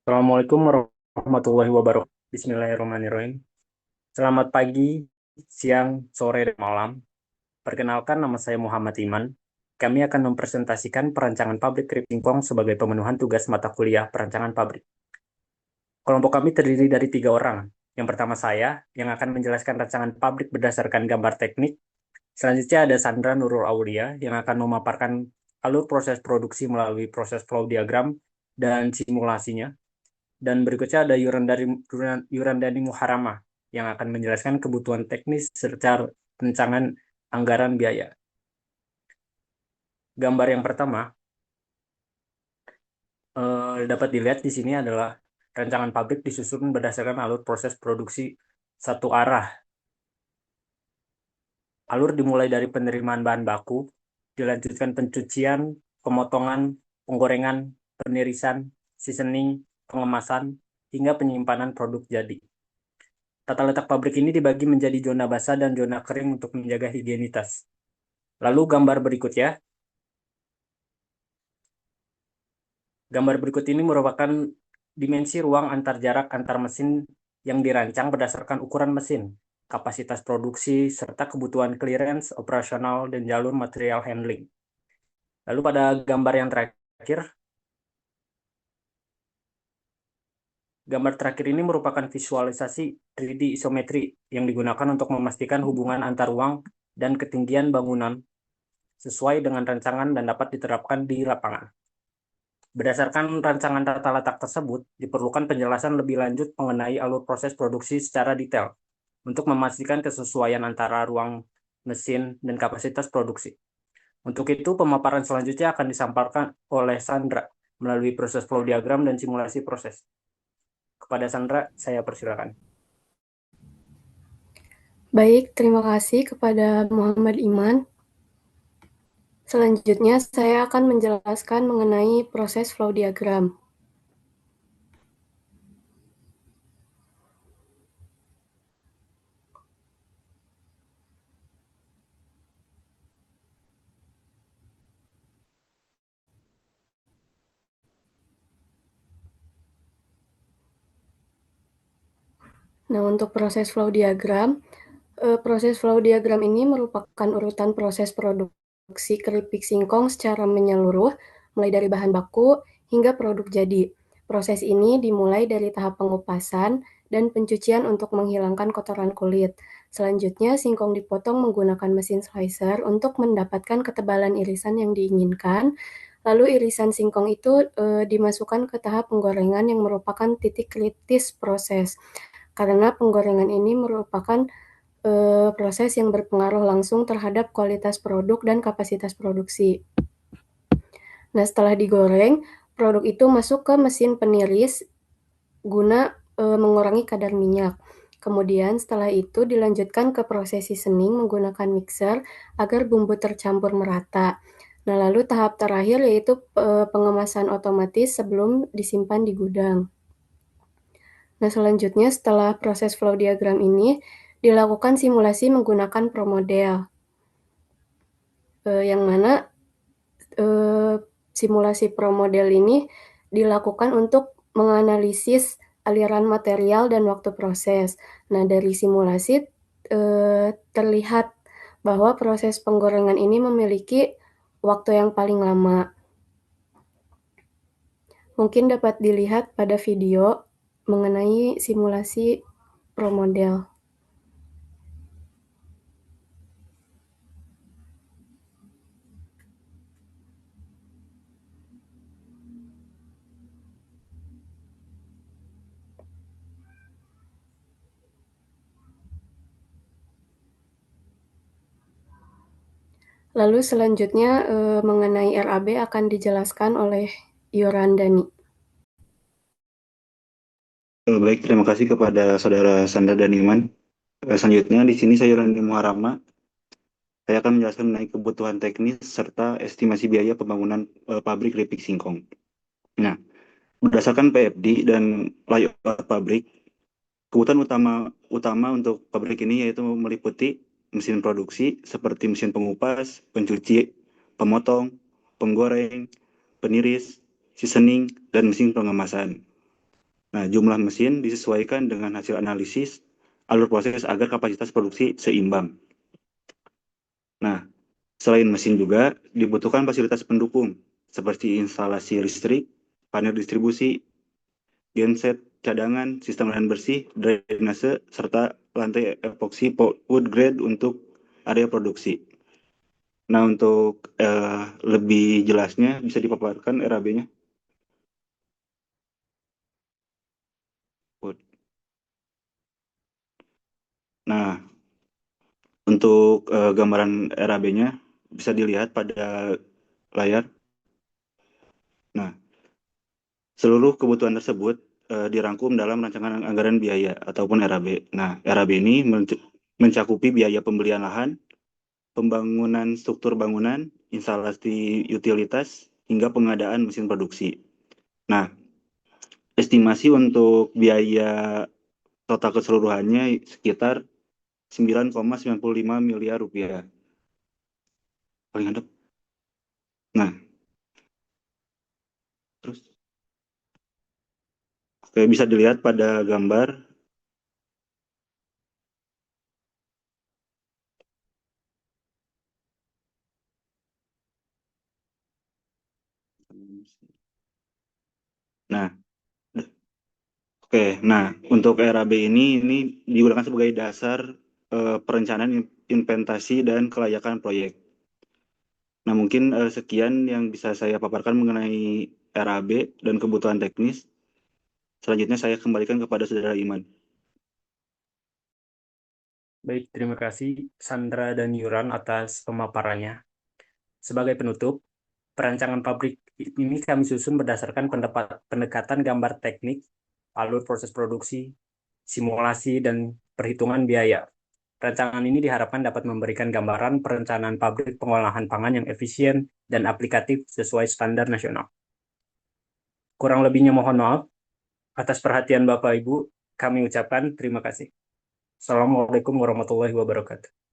Assalamualaikum warahmatullahi wabarakatuh. Bismillahirrahmanirrahim. Selamat pagi, siang, sore, dan malam. Perkenalkan, nama saya Muhammad Iman. Kami akan mempresentasikan perancangan pabrik Kripingpong sebagai pemenuhan tugas mata kuliah perancangan pabrik. Kelompok kami terdiri dari 3 orang. Yang pertama saya, yang akan menjelaskan rancangan pabrik berdasarkan gambar teknik. Selanjutnya ada Sandra Nurul Aulia, yang akan memaparkan alur proses produksi melalui proses flow diagram dan simulasinya. Dan berikutnya ada Yurandani Muharama yang akan menjelaskan kebutuhan teknis serta rencangan anggaran biaya. Gambar yang pertama dapat dilihat di sini adalah rancangan pabrik disusun berdasarkan alur proses produksi satu arah. Alur dimulai dari penerimaan bahan baku, dilanjutkan pencucian, pemotongan, penggorengan, penirisan, seasoning, pengemasan, hingga penyimpanan produk jadi. Tata letak pabrik ini dibagi menjadi zona basah dan zona kering untuk menjaga higienitas. Lalu gambar berikut ini merupakan dimensi ruang antar jarak antar mesin yang dirancang berdasarkan ukuran mesin, kapasitas produksi, serta kebutuhan clearance, operasional, dan jalur material handling. Lalu pada gambar terakhir ini merupakan visualisasi 3D isometri yang digunakan untuk memastikan hubungan antar ruang dan ketinggian bangunan sesuai dengan rancangan dan dapat diterapkan di lapangan. Berdasarkan rancangan tata letak tersebut, diperlukan penjelasan lebih lanjut mengenai alur proses produksi secara detail untuk memastikan kesesuaian antara ruang mesin dan kapasitas produksi. Untuk itu, pemaparan selanjutnya akan disampaikan oleh Sandra melalui proses flow diagram dan simulasi proses. Kepada Sandra, saya persilakan. Baik, terima kasih kepada Muhammad Iman. Selanjutnya, saya akan menjelaskan mengenai proses flow diagram. Nah, untuk proses flow diagram ini merupakan urutan proses produksi keripik singkong secara menyeluruh, mulai dari bahan baku hingga produk jadi. Proses ini dimulai dari tahap pengupasan dan pencucian untuk menghilangkan kotoran kulit. Selanjutnya, singkong dipotong menggunakan mesin slicer untuk mendapatkan ketebalan irisan yang diinginkan. Lalu irisan singkong itu dimasukkan ke tahap penggorengan yang merupakan titik kritis proses. Karena penggorengan ini merupakan proses yang berpengaruh langsung terhadap kualitas produk dan kapasitas produksi. Nah, setelah digoreng, produk itu masuk ke mesin peniris guna mengurangi kadar minyak. Kemudian setelah itu dilanjutkan ke proses seasoning menggunakan mixer agar bumbu tercampur merata. Nah, lalu tahap terakhir yaitu pengemasan otomatis sebelum disimpan di gudang. Nah, selanjutnya setelah proses flow diagram ini dilakukan simulasi menggunakan ProModel, yang mana simulasi ProModel ini dilakukan untuk menganalisis aliran material dan waktu proses. Nah, dari simulasi terlihat bahwa proses penggorengan ini memiliki waktu yang paling lama. Mungkin dapat dilihat pada video mengenai simulasi ProModel. Lalu selanjutnya mengenai RAB akan dijelaskan oleh Yorandani. Baik, terima kasih kepada Saudara Sandra dan Iman. Selanjutnya di sini saya Yurani Muharama. Saya akan menjelaskan mengenai kebutuhan teknis serta estimasi biaya pembangunan pabrik keripik singkong. Nah, berdasarkan PFD dan layout pabrik, kebutuhan utama untuk pabrik ini yaitu meliputi mesin produksi seperti mesin pengupas, pencuci, pemotong, penggoreng, peniris, seasoning, dan mesin pengemasan. Nah, jumlah mesin disesuaikan dengan hasil analisis alur proses agar kapasitas produksi seimbang. Nah, selain mesin juga dibutuhkan fasilitas pendukung seperti instalasi listrik, panel distribusi, genset cadangan, sistem lahan bersih, drainase, serta lantai epoksi wood grade untuk area produksi. Nah, untuk lebih jelasnya bisa dipaparkan RAB-nya. Nah, untuk gambaran RAB-nya bisa dilihat pada layar. Nah, seluruh kebutuhan tersebut dirangkum dalam rancangan anggaran biaya ataupun RAB. Nah, RAB ini mencakupi biaya pembelian lahan, pembangunan struktur bangunan, instalasi utilitas, hingga pengadaan mesin produksi. Nah, estimasi untuk biaya total keseluruhannya sekitar 9,95 miliar rupiah. Paling hadap. Nah, terus oke, bisa dilihat pada gambar. Nah, oke. Nah, untuk RAB ini digunakan sebagai dasar perencanaan inventasi dan kelayakan proyek. Nah, mungkin sekian yang bisa saya paparkan mengenai RAB dan kebutuhan teknis. Selanjutnya saya kembalikan kepada Saudara Iman. Baik, terima kasih Sandra dan Yuran atas pemaparannya. Sebagai penutup, perancangan pabrik ini kami susun berdasarkan pendekatan gambar teknik, alur proses produksi, simulasi, dan perhitungan biaya. Rancangan ini diharapkan dapat memberikan gambaran perencanaan pabrik pengolahan pangan yang efisien dan aplikatif sesuai standar nasional. Kurang lebihnya mohon maaf. Atas perhatian Bapak Ibu, kami ucapkan terima kasih. Assalamualaikum warahmatullahi wabarakatuh.